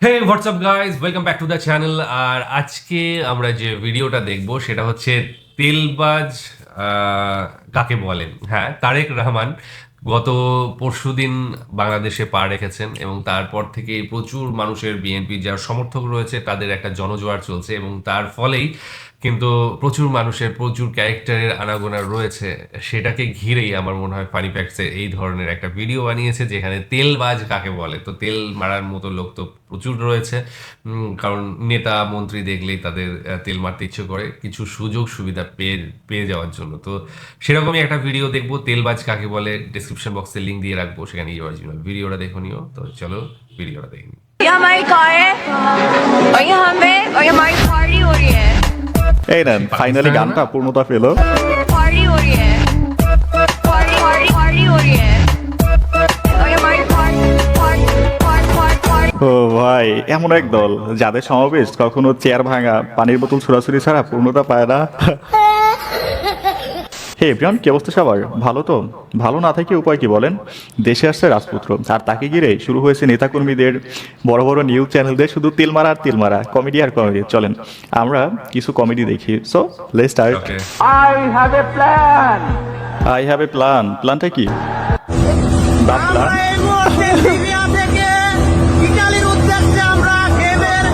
Hey what's up guys, welcome back to the channel. আর আজকে আমরা যে ভিডিওটা দেখব সেটা হচ্ছে তেলবাজ কাকে বলেন। হ্যাঁ, তারেক রহমান গত পরশুদিন বাংলাদেশে পা রেখেছেন এবং তারপর থেকে প্রচুর মানুষের বিএনপি যার সমর্থক রয়েছে তাদের একটা জনজোয়ার চলছে এবং তার ফলেই কিন্তু প্রচুর মানুষের প্রচুর ক্যারেক্টারের আনাগোনা রয়েছে। সেটাকে ঘিরেই আমার মনে হয় ফানি ফ্যাক্টসে এই ধরনের একটা ভিডিও বানিয়েছে যেখানে তেলবাজ কাকে বলে। তো তেল মারার মতো লোক তো প্রচুর রয়েছে, কারণ নেতা মন্ত্রী দেখলেই তাদের তেল মারতে ইচ্ছে করে কিছু সুযোগ সুবিধা পেয়ে পেয়ে যাওয়ার জন্য। তো সেরকমই একটা ভিডিও দেখবো, তেলবাজ কাকে বলে। ডিসক্রিপশন বক্সে লিঙ্ক দিয়ে রাখবো, সেখানে গিয়ে অরিজিনাল ভিডিওটা দেখো নিও। তো চলো ভিডিওটা দেখে নিই। ये हमारी कार है और ये हमें और ये हमारी पार्टी हो रही है। এই নেন ফাইনালি গানটা পূর্ণতা পেল। पार्टी हो रही है, पार्टी पार्टी पार्टी हो रही है और ये हमारी पार्टी ও ভাই, এমন এক দল যাদের সমাবেশ কখনো চেয়ার ভাঙা পানির বোতল ছুড়াছুড়ি ছাড়া পূর্ণতা পায় না। হে প্রিয়ন, কি অবস্থা সবার? ভালো তো? ভালো না থেকে উপায় কি বলেন? দেশে আসছে রাজপুত্র, আর তাকে ঘিরে শুরু হয়েছে নেতাকর্মীদের, বড় বড় নিউজ চ্যানেলদের শুধু তিলমারা আর তিলমারা, কমেডি আর কমেডি। চলেন আমরা কিছু কমেডি দেখি। So let's start. Okay, I have a plan. প্ল্যানটা কি? The plan. এই মুহূর্তে সিরিয়া থেকে ইতালির উদ্দেশ্যে আমরা ট্রেনের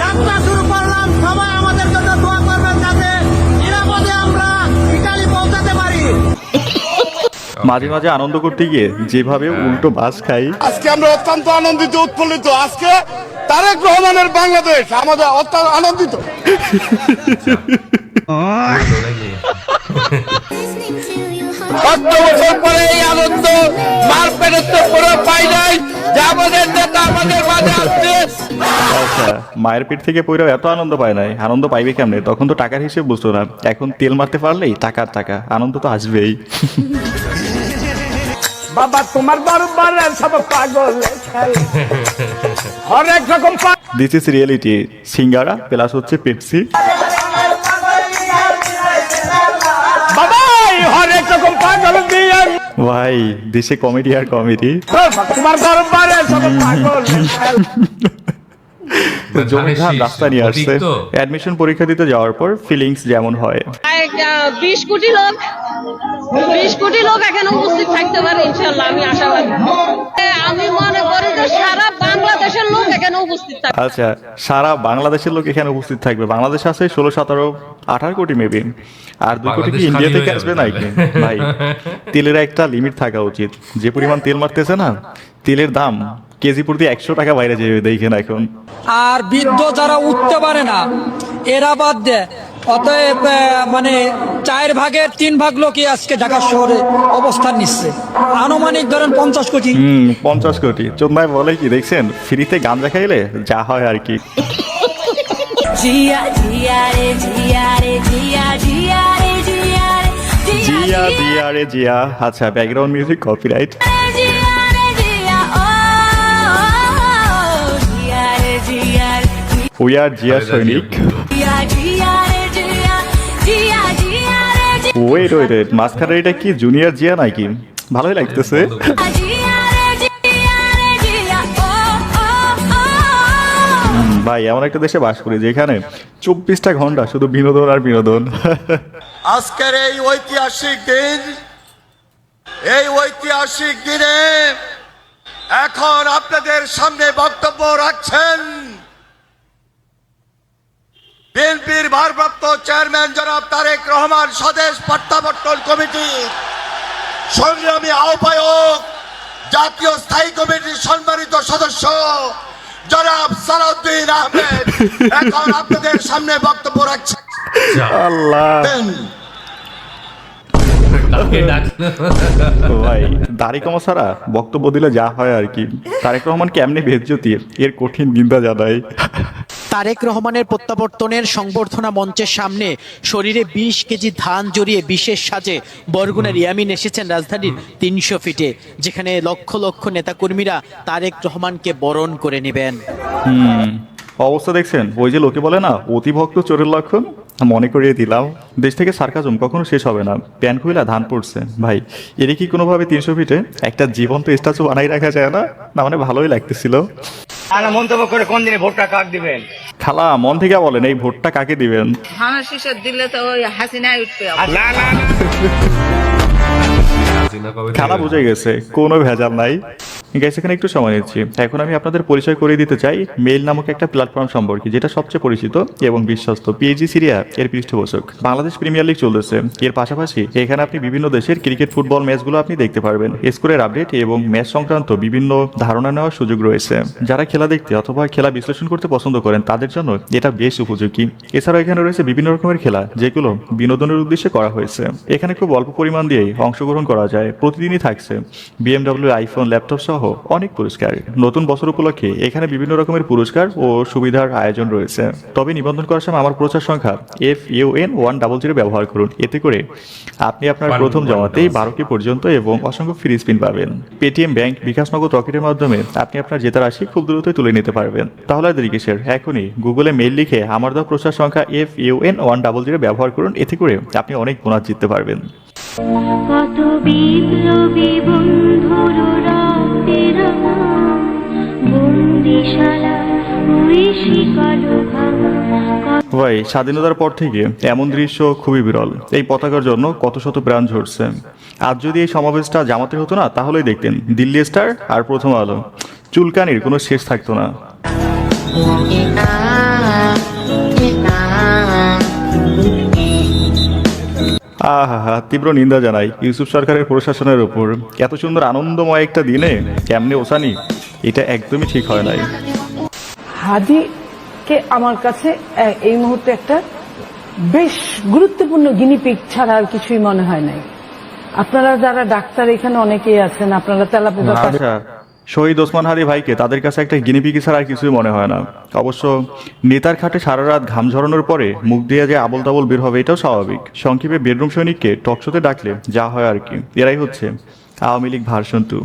যাত্রা শুরু করলাম। সবাই আমাদের জন্য দোয়া করবেন যাতে নিরাপদে আমরা ইতালি পৌঁছাতে পারি। মাঝে মাঝে আনন্দ করতে গিয়ে যেভাবে উল্টো বাস খাই। আজকে আমরা অত্যন্ত আনন্দিত, উৎফুল্লিত। আজকে তারেক রহমানের বাংলাদেশ আমাদের অত্যন্ত আনন্দিত। কত বছর পরে এই আনন্দ মারপেটের তো কোনো পাই নাই যে আমাদের নেতা আমাদের মাঝে আসছে। আচ্ছা, মায়ের পেট থেকে পইরাও এত আনন্দ পায় নাই, আনন্দ পাইবে কেমনে? তখন তো টাকার হিসেব বুঝতো না। এখন তেল মারতে পারলেই টাকার টাকা, আনন্দ তো আসবেই। বাবা তোমার দরবারে সব পাগল খেলে হরেক রকম this is reality. Singara plus হচ্ছে পেপসি। বাবা হরেক রকম পাগল দিয়ে ভাই, দেশে কমেডি আর কমেডি। তোমার দরবারে সব পাগল খেলে। জমিধান রাস্তা নিয়ে আসছে। অ্যাডমিশন পরীক্ষা দিতে যাওয়ার পর ফিলিংস যেমন হয়। 20 কোটি লোক এখানে উপস্থিত থাকতে পারে ইনশাল্লাহ, আমি আশাবাদী। আমি মনে করি যে সারা বাংলাদেশের লোক এখানে উপস্থিত থাকবে। আচ্ছা, সারা বাংলাদেশের লোক এখানে উপস্থিত থাকবে। বাংলাদেশ আছে 16, 17, 18 কোটি মেবি। আর 2 কোটি কি বাংলাদেশ ইন্ডিয়া খালি থেকে হয়ে আসবে যাবে নাকি? তাহলে। ভাই, তেলের একটা লিমিট থাকা উচিত। যে পরিমাণ তেল মারতেছে না, তেলের দাম কেজি প্রতি 100 টাকা বাইরে যাবে দেখেন এখন। আর বৃদ্ধ যারা উঠতে পারে না এরা বাদ দেয়। অতএব মানে 4/3 লোকই আজকে ঢাকা শহরে অবস্থান নিচ্ছে। আনুমানিক ধরেন 50 কোটি। 50 কোটি। চোদ্দায় বলে কি দেখছেন, ফ্রিতে গাঁজা খাইলে যা হয় আর কি। जिया जिया रे जिया रे जिया जिया रे जिया रे জিয়া জিয়া রে জিয়া। আচ্ছা, ব্যাকগ্রাউন্ড মিউজিক কপিরাইট। जिया रे जिया ओ जिया रे जिया উই আর জিয়া সৈনিক। जिया जिया रे जिया जिया जिया रे ওয়েট ওয়েট, মাঝখানে এটা কি জুনিয়র জিয়া নাকি? ভালোই লাগতেছে। जिया रे जिया रे जिया ओ ভাই, এমন একটা দেশে বাস করি যেখানে 24টা ঘন্টা শুধু বিনোদন আর বিনোদন। আজকের এই ঐতিহাসিক দিনে এখন আপনাদের সামনে বক্তব্য রাখছেন বিএনপির ভারপ্রাপ্ত চেয়ারম্যান জনাব তারেক রহমান, স্বদেশ প্রত্যাবর্তন কমিটি সংগ্রামী আহ্বায়ক, জাতীয় স্থায়ী কমিটির সম্মানিত সদস্য জনাব সালাউদ্দিন আহমেদ এখন আপনাদের সামনে বক্তব্য রাখছেন। আল্লাহ কাকে ডাকলো? ভাই, দাড়ি কমা ছাড়া বক্তব্য দিলে যা হয় আর কি। তারেক রহমান কেমনে বেজ্জতি, এর কঠিন নিন্দা জানাই। তারেক রহমানের প্রত্যাবর্তনের সংবর্ধনা মঞ্চের সামনে শরীরে 20 কেজি ধান জড়িয়ে বিশেষ সাজে বরগুনার ইয়ামিন এসেছেন রাজধানীর 300 ফিটে, যেখানে লক্ষ লক্ষ নেতাকর্মীরা তারেক রহমানকে বরণ করে নেবেন। অবস্থা দেখছেন? ওই যে লোকে বলে না, অতিভক্ত চোরের লক্ষণ। মনে করিয়ে দিলাম, দেশ থেকে সার্কাজম কখনো শেষ হবে না। প্যান খুইলা ধান পড়ছে ভাই। এর কি কোনোভাবে 300 ফিটে একটা জীবন্ত স্ট্যাচু বানাই রাখা যায় না? না মানে ভালোই লাগতেছিল। আনা মন্তব্য করে কোন দিনে ভোটটা কাক দিবেন? খালা মন থেকে বলেন এই ভোটটা কাকে দিবেন? ধানের শীষের দিলে তো ওই হাসিনাই উঠবে। না না না হাসিনা কবে খালা থেকে? বুঝে গেছে কোনো ভেজাল নাই। গাইস এখানে একটু সময় নিচ্ছি। এখন আমি আপনাদের পরিচয় করিয়ে দিতে চাই মেইল নামক একটা প্ল্যাটফর্ম সম্পর্কে, যেটা সবচেয়ে পরিচিত এবং বিশ্বস্ত। পিএইচজি সিরিয়া এর পৃষ্ঠপোষক। বাংলাদেশ প্রিমিয়ার লিগ চলতেছে, এর পাশাপাশি এখানে আপনি বিভিন্ন দেশের ক্রিকেট ফুটবল ম্যাচগুলো আপনি দেখতে পারবেন। স্কোরের আপডেট এবং ম্যাচ সংক্রান্ত বিভিন্ন ধারণা নেওয়ার সুযোগ রয়েছে। যারা খেলা দেখতে অথবা খেলা বিশ্লেষণ করতে পছন্দ করেন তাদের জন্য এটা বেশ উপযোগী। এছাড়াও এখানে রয়েছে বিভিন্ন রকমের খেলা যেগুলো বিনোদনের উদ্দেশ্যে করা হয়েছে। এখানে খুব অল্প পরিমাণ দিয়েই অংশগ্রহণ করা যায়। প্রতিদিনই থাকছে BMW, আইফোন, ল্যাপটপ সহ অনেক পুরস্কার। নতুন বছর উপলক্ষে এখানে বিভিন্ন রকমের পুরস্কার ও সুবিধার আয়োজন রয়েছে। তবে নিবন্ধন করার সময় আমার প্রচার সংখ্যা FUN100 ব্যবহার করুন। এতে করে আপনি আপনার প্রথম জমাতেই 12টি পর্যন্ত এবং অসংখ্য ফ্রি স্পিন পাবেন। পেটিএম ব্যাংক, বিকাশ নগদ, রকেটের মাধ্যমে আপনি আপনার জেতা রাশি খুব দ্রুতই তুলে নিতে পারবেন। তাহলে আর দেরি কিসের? এখনই গুগলে মেইল লিখে আমার দেওয়া প্রচার সংখ্যা FUN100 ব্যবহার করুন। এতে করে আপনি অনেক বোনাস জিততে পারবেন। কত বিপ্লবী বন্ধুর রক্তের বন্দিশালা ওই শিকল ভাঙা। ভাই স্বাধীনতার পর থেকে এমন দৃশ্য খুবই বিরল। এই পতাকার জন্য কত শত প্রাণ ঝরছে। আজ যদি এই সমাবেশটা জামাতে হতো না তাহলেই দেখতেন দিল্লি স্টার আর প্রথম আলো চুলকানির কোনো শেষ থাকতো না। আহা, তীব্র নিন্দা জানাই ইউসুফ সরকারের প্রশাসনের উপর। এত সুন্দর আনন্দময় একটা দিনে কেমনে ওসানি, এটা একদমই ঠিক হয় নাই। হাদিকে আমার কাছে এই মুহূর্তে একটা বেশ গুরুত্বপূর্ণ গিনিপিগ ছাড়া আর কিছুই মনে হয় নাই। আপনারা যারা ডাক্তার এখানে অনেকেই আছেন, আপনারা তেলাপোকা আচ্ছা, শহীদ ওসমান হাদি ভাইকে তাদের কাছে একটা গিনিপিগি ছাড়া আর কিছুই মনে হয় না। অবশ্য নেতার খাটে সারা রাত ঘাম ঝরানোর পরে মুখ দিয়ে যে আবল তাবল বের হবে এটাও স্বাভাবিক। সংক্ষেপে বেডরুম সৈনিককে টকশোতে ডাকলে যা হয় আর কি। এরাই হচ্ছে আওয়ামী লীগ ভার্সন 2।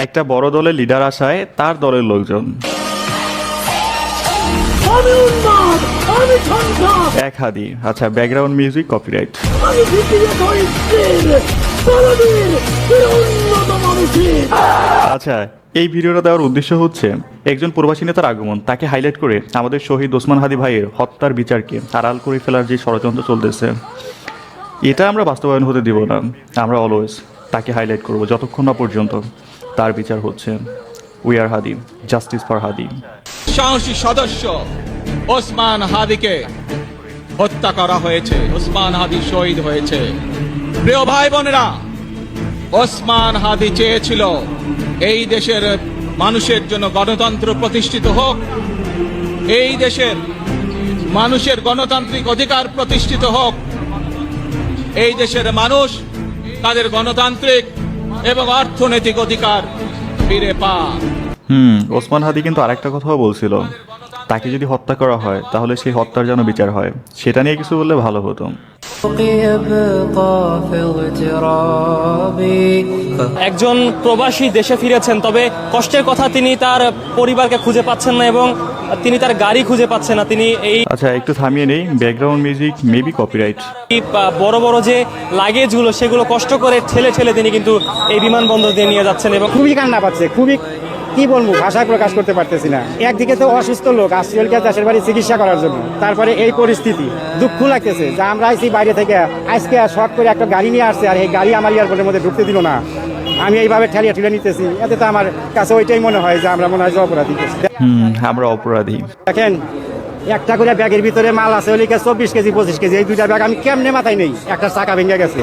একটা বড় দলের লিডার আসায় তার দলের লোকজন এক হাদি। আচ্ছা, ব্যাকগ্রাউন্ড মিউজিক কপিরাইট। আচ্ছা, এই ভিডিওটা দেওয়ার উদ্দেশ্য হচ্ছে একজন প্রবাসী নেতার আগমন, তাকে হাইলাইট করে আমাদের শহীদ ওসমান হাদি ভাইয়ের হত্যার বিচারকে আড়াল করে ফেলার যে ষড়যন্ত্র চলতেছে এটা আমরা বাস্তবায়ন হতে দিব না। আমরা অলওয়েজ তাকে হাইলাইট করব যতক্ষণ না পর্যন্ত তার বিচার হচ্ছে। We are Hadi, justice for Hadi. সাহসী সদস্য ওসমান হাদিকে হত্যা করা হয়েছে, ওসমান হাদি শহীদ হয়েছে। প্রিয় ভাই বোনেরা, ওসমান হাদি চেয়েছিল এই দেশের মানুষের জন্য গণতন্ত্র প্রতিষ্ঠিত হোক, এই দেশের মানুষের গণতান্ত্রিক অধিকার প্রতিষ্ঠিত হোক, এই দেশের মানুষ তাদের গণতান্ত্রিক এবং অর্থনৈতিক অধিকার ফিরে পাক। ওসমান হাদি কিন্তু আরেকটা কথাও বলছিল, তাকে যদি হত্যা করা হয় তাহলে সেই হত্যার যেন বিচার হয়। সেটা নিয়ে কিছু বললে ভালো হতো। একজন প্রবাসী দেশে ফিরেছেন, তবে কষ্টের কথা তিনি তার পরিবারকে খুঁজে পাচ্ছেন না এবং তিনি তার গাড়ি খুঁজে পাচ্ছেন না। তিনি এই আচ্ছা, একটু থামিয়ে নেই, ব্যাকগ্রাউন্ড মিউজিক মেবি কপিরাইট। বড় বড় যে লাগেজগুলো সেগুলো কষ্ট করে ঠেলে ঠেলে তিনি কিন্তু এই বিমানবন্দর দিয়ে নিয়ে যাচ্ছেন এবং খুবই কান্না পাচ্ছে। খুবই কি বলবো, ভাষায় প্রকাশ করতে পারতেছি না। একদিকে তো অসুস্থ লোক আসছে দেশের বাড়ি চিকিৎসা করার জন্য, তারপরে এই পরিস্থিতি দুঃখ লাগতেছে যে আমরা আইসি বাইরে থেকে আজকে শর্ট করে একটা গাড়ি নিয়ে আসছে আর এই গাড়ি আমার এয়ারপোর্টের মধ্যে ঢুকতে দিল না। আমি এইভাবে ঠেলিয়ে ঠেলে নিতেছি, এতে তো আমার কাছে ওইটাই মনে হয় যে আমরা মনে হয় যে অপরাধী। আমরা অপরাধী। দেখেন, একটা করে ব্যাগের ভিতরে মাল আছে ওই 24 কেজি 25 কেজি, এই দুইটা ব্যাগ আমি কেমনে মাথায় নেই, একটা চাকা ভেঙে গেছে।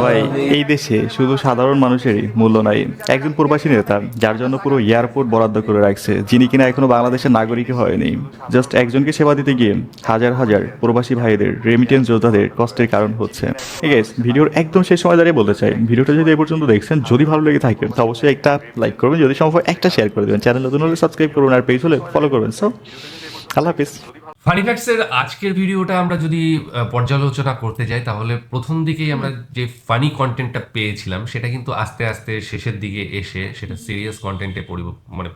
ভাই, এই দেশে শুধু সাধারণ মানুষেরই মূল্য নাই। একজন প্রবাসী নেতা যার জন্য পুরো এয়ারপোর্ট বরাদ্দ করে রাখছে, যিনি কিনা এখনো বাংলাদেশের নাগরিক হয়নি, জাস্ট একজনকে সেবা দিতে গিয়ে হাজার হাজার প্রবাসী ভাইদের, রেমিটেন্স যোদ্ধাদের কষ্টের কারণ হচ্ছে। ঠিক আছে, ভিডিওর একদম শেষ সময় দাঁড়িয়ে বলতে চাই, ভিডিওটা যদি এ পর্যন্ত দেখছেন, যদি ভালো লেগে থাকে তো অবশ্যই একটা লাইক করবেন, যদি সম্ভব একটা শেয়ার করে দেবেন, চ্যানেল নতুন হলে সাবস্ক্রাইব করুন, আর পেজ হলে ফলো করবেন। সো আল্লাহ হাফিজ। ফানি ফ্যাক্টসের আজকের ভিডিওটা আমরা যদি পর্যালোচনা করতে যাই তাহলে প্রথম দিকেই আমরা যে ফানি কন্টেন্টটা পেয়েছিলাম সেটা কিন্তু আস্তে আস্তে শেষের দিকে এসে সেটা সিরিয়াস কন্টেন্টে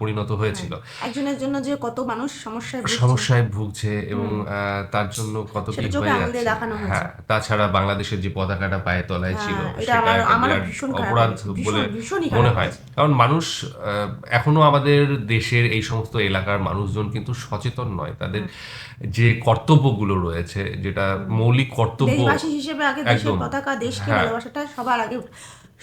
পরিণত হয়েছিল। একজনের জন্য যে কত মানুষ সমস্যায় ভুগছে এবং তার জন্য কত কি হয়ে যাচ্ছে। হ্যাঁ, তাছাড়া বাংলাদেশের যে পতাকাটা পায়ে তলায় ছিল সেটা অপরাধ বলে মনে হয়, কারণ মানুষ এখনো আমাদের দেশের এই সমস্ত এলাকার মানুষজন কিন্তু সচেতন নয়। তাদের যে কর্তব্যগুলো রয়েছে, যেটা মৌলিক কর্তব্য দেশবাসী হিসেবে আগে দেশের পতাকা দেশকে ভালোবাসাটা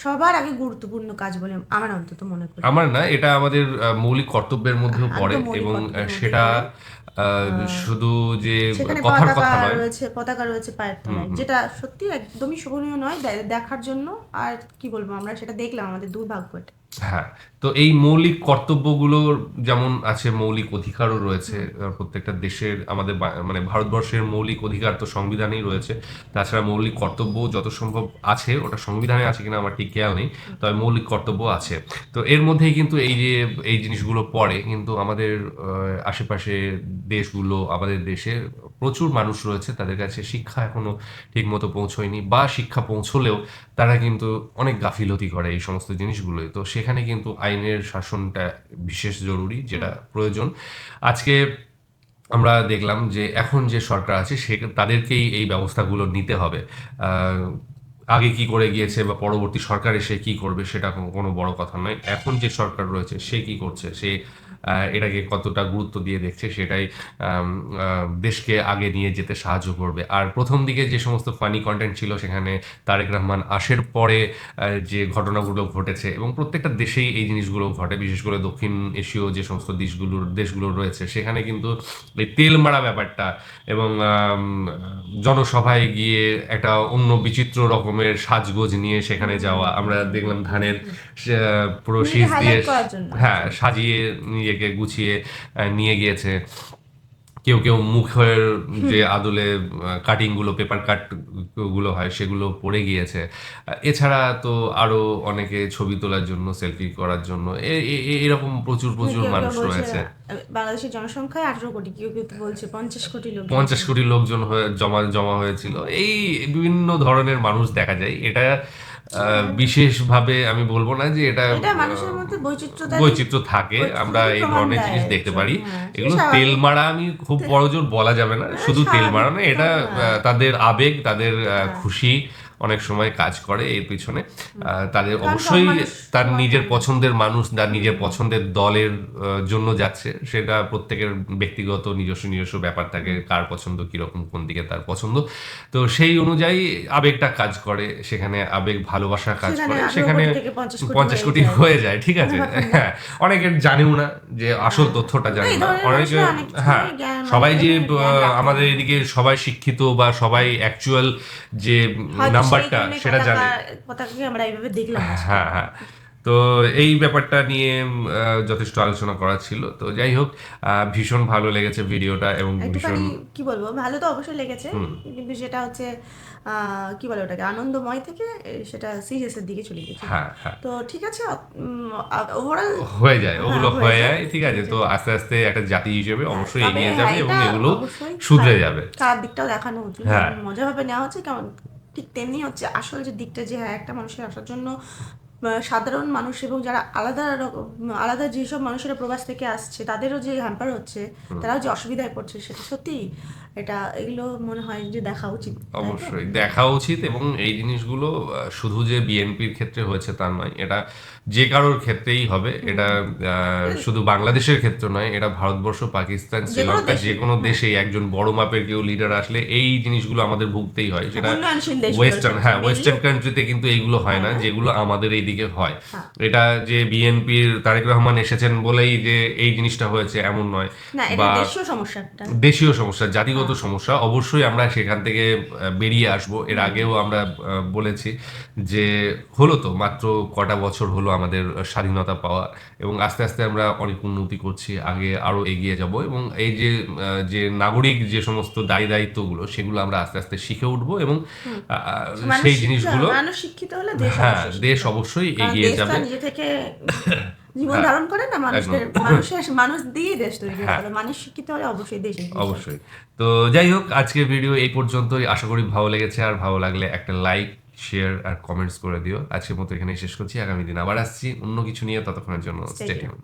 সবার আগে গুরুত্বপূর্ণ কাজ বলে আমার অন্তত মনে করি। আমার না, এটা আমাদের মৌলিক কর্তব্যের মধ্যেও পড়ে এবং সেটা শুধু যে কথার কথা নয়, পতাকা রয়েছে পায়ের তলায়, যেটা সত্যি একদমই শোভনীয় নয় দেখার জন্য। আর কি বলবো, আমরা সেটা দেখলাম, আমাদের দুর্ভাগ্য এটা। হ্যাঁ, তো এই মৌলিক কর্তব্যগুলোর যেমন আছে, মৌলিক অধিকারও রয়েছে প্রত্যেকটা দেশের। আমাদের মানে ভারতবর্ষের মৌলিক অধিকার তো সংবিধানেই রয়েছে, তাছাড়া মৌলিক কর্তব্য যত সম্ভব আছে, ওটা সংবিধানে আছে কিনা আমার ঠিক খেয়াল নেই, তবে মৌলিক কর্তব্য আছে। তো এর মধ্যেই কিন্তু এই জিনিসগুলো পড়ে। কিন্তু আমাদের আশেপাশে দেশগুলো, আমাদের দেশে প্রচুর মানুষ রয়েছে, তাদের কাছে শিক্ষা এখনো ঠিক মতো পৌঁছয়নি, বা শিক্ষা পৌঁছলেও তারা কিন্তু অনেক গাফিলতি করে এই সমস্ত জিনিসগুলোই। তো সেখানে কিন্তু আইনের শাসনটা বিশেষ জরুরি, যেটা প্রয়োজন। আজকে আমরা দেখলাম যে এখন যে সরকার আছে তাদেরকেই এই ব্যবস্থাগুলো নিতে হবে। আগে কি করে গিয়েছে বা পরবর্তী সরকার এসে কি করবে সেটা কোনো বড় কথা নয়। এখন যে সরকার রয়েছে সে কি করছে, সে এটাকে কতটা গুরুত্ব দিয়ে দেখছে, সেটাই দেশকে আগে নিয়ে যেতে সাহায্য করবে। আর প্রথম দিকে যে সমস্ত ফানি কন্টেন্ট ছিল, সেখানে তারেক রহমান আসার পরে যে ঘটনাগুলো ঘটেছে, এবং প্রত্যেকটা দেশেই এই জিনিসগুলো ঘটে, বিশেষ করে দক্ষিণ এশীয় যে সমস্ত দেশগুলো রয়েছে, সেখানে কিন্তু এই তেল মারা ব্যাপারটা এবং জনসভায় গিয়ে একটা অন্য বিচিত্র রকমের সাজগোজ নিয়ে সেখানে যাওয়া, আমরা দেখলাম ধানের পুরো শীষ দিয়ে সাজিয়ে নিজেকে গুছিয়ে নিয়ে গিয়েছে। কেউ কেউ মুখের যে আদলে কাটিংগুলো, পেপার কাট গুলো হয়, সেগুলো পড়ে গিয়েছে। এছাড়া তো আরো অনেকে ছবি তোলার জন্য, সেলফি করার জন্য এরকম প্রচুর মানুষ রয়েছে। বাংলাদেশের জনসংখ্যা 18 কোটি, কেউ কেউ বলছে 50 কোটি লোক, 50 কোটি লোকজন জমা হয়েছিল। এই বিভিন্ন ধরনের মানুষ দেখা যায়। এটা বিশেষভাবে আমি বলবো না যে এটা মানুষের মধ্যে বৈচিত্র্য থাকে, আমরা এই ধরনের জিনিস দেখতে পারি। এগুলো তেল মারা আমি খুব বড় জোর বলা যাবে না, শুধু তেল মারা না, এটা তাদের আবেগ, তাদের খুশি অনেক সময় কাজ করে এর পিছনে। তাদের অবশ্যই তার নিজের পছন্দের মানুষ, তার নিজের পছন্দের দলের জন্য যাচ্ছে, সেটা প্রত্যেকের ব্যক্তিগত নিজস্ব ব্যাপার থাকে, কার পছন্দ কিরকম, কোন দিকে তার পছন্দ। তো সেই অনুযায়ী আবেগটা কাজ করে, সেখানে আবেগ ভালোবাসা কাজ করে, সেখানে 50 কোটি হয়ে যায়। ঠিক আছে, হ্যাঁ, অনেকে জানেও না যে আসল তথ্যটা জানে না অনেকে। হ্যাঁ, সবাই যে আমাদের এদিকে সবাই শিক্ষিত বা সবাই অ্যাকচুয়াল যে নাম্বারটা সেটা জানে। হ্যাঁ, তো এই ব্যাপারটা নিয়ে যথেষ্ট আলোচনা করা ছিল। তো যাই হোক, ভীষণ ভালো লেগেছে ভিডিওটা, এবং ভীষণ কি বলবো, ভালো তো অবশ্যই লেগেছে, কিন্তু সেটা হচ্ছে কি বলে ওটাকে, আনন্দময় থেকে সেটা সিরিয়াস এর দিকে চলে গেছে। তো ঠিক আছে, ওভারঅল হয়ে যায়, ওগুলো হয়ে যায়। ঠিক আছে, তো আস্তে আস্তে একটা জাতি হিসেবে অবশ্যই এগিয়ে যাবে এবং এগুলো শুধরে যাবে। খারাপ দিকটাও দেখানো উচিত, মজাভাবে নেওয়া হচ্ছে, কেমন ঠিক তেমনি হচ্ছে আসল যে দিকটা, যে একটা মানুষের আসার জন্য সাধারণ মানুষ এবং যারা আলাদা যেসব মানুষেরা প্রবাস থেকে আসছে তাদেরও যে হ্যাম্পার হচ্ছে, তারাও যে অসুবিধায় পড়ছে, সেটা সত্যি এগুলো মনে হয় যে দেখা উচিত, অবশ্যই দেখা উচিত। এবং এই জিনিসগুলো শুধু যে বিএনপির ক্ষেত্রে হয়েছে তা নয়, এটা যে কারোর ক্ষেত্রেই হবে। এটা শুধু বাংলাদেশের ক্ষেত্রে নয়, এটা ভারতবর্ষ, পাকিস্তান, শ্রীলঙ্কা, যে কোনো দেশেই একজন বড় মাপের কেউ লিডার আসলে এই জিনিসগুলো আমাদের ভুগতেই হয়। সেটা ওয়েস্টার্ন কান্ট্রিতে কিন্তু এইগুলো হয় না, যেগুলো আমাদের এইদিকে হয়। এটা যে বিএনপির তারেক রহমান এসেছেন বলেই যে এই জিনিসটা হয়েছে এমন নয়, বা দেশীয় সমস্যা, জাতিগত সমস্যা। অবশ্যই আমরা সেখান থেকে বেরিয়ে আসব। এর আগেও আমরা বলেছি যে হলো তো মাত্র কটা বছর হলো আমাদের স্বাধীনতা পাওয়া, এবং আস্তে আস্তে আমরা অনেক উন্নতি করছি, আগে আরো এগিয়ে যাব। এবং এই যে নাগরিক যে সমস্ত দায়িত্বগুলো, সেগুলো আমরা আস্তে আস্তে শিখে উঠবো, এবং সেই জিনিসগুলো, মানুষ শিক্ষিত হলে হ্যাঁ, দেশ অবশ্যই এগিয়ে যাবে। জীবন হ্যাঁ, ধারণ করে না মানুষ দিয়ে দেশ তৈরি করতে হ্যাঁ। হবে, মানুষ শিক্ষিত হলে অবশ্যই দেশ এগিয়ে যাবে। অবশ্যই। তো যাই হোক, আজকের ভিডিও এই পর্যন্তই। আশা করি ভালো লেগেছে, আর ভালো লাগলে একটা লাইক, শেয়ার আর কমেন্টস করে দিও। আজকের মতো এখানে শেষ করছি, আগামী দিন আবার আসছি অন্য কিছু নিয়ে। ততক্ষণের জন্য স্টে টিউনড।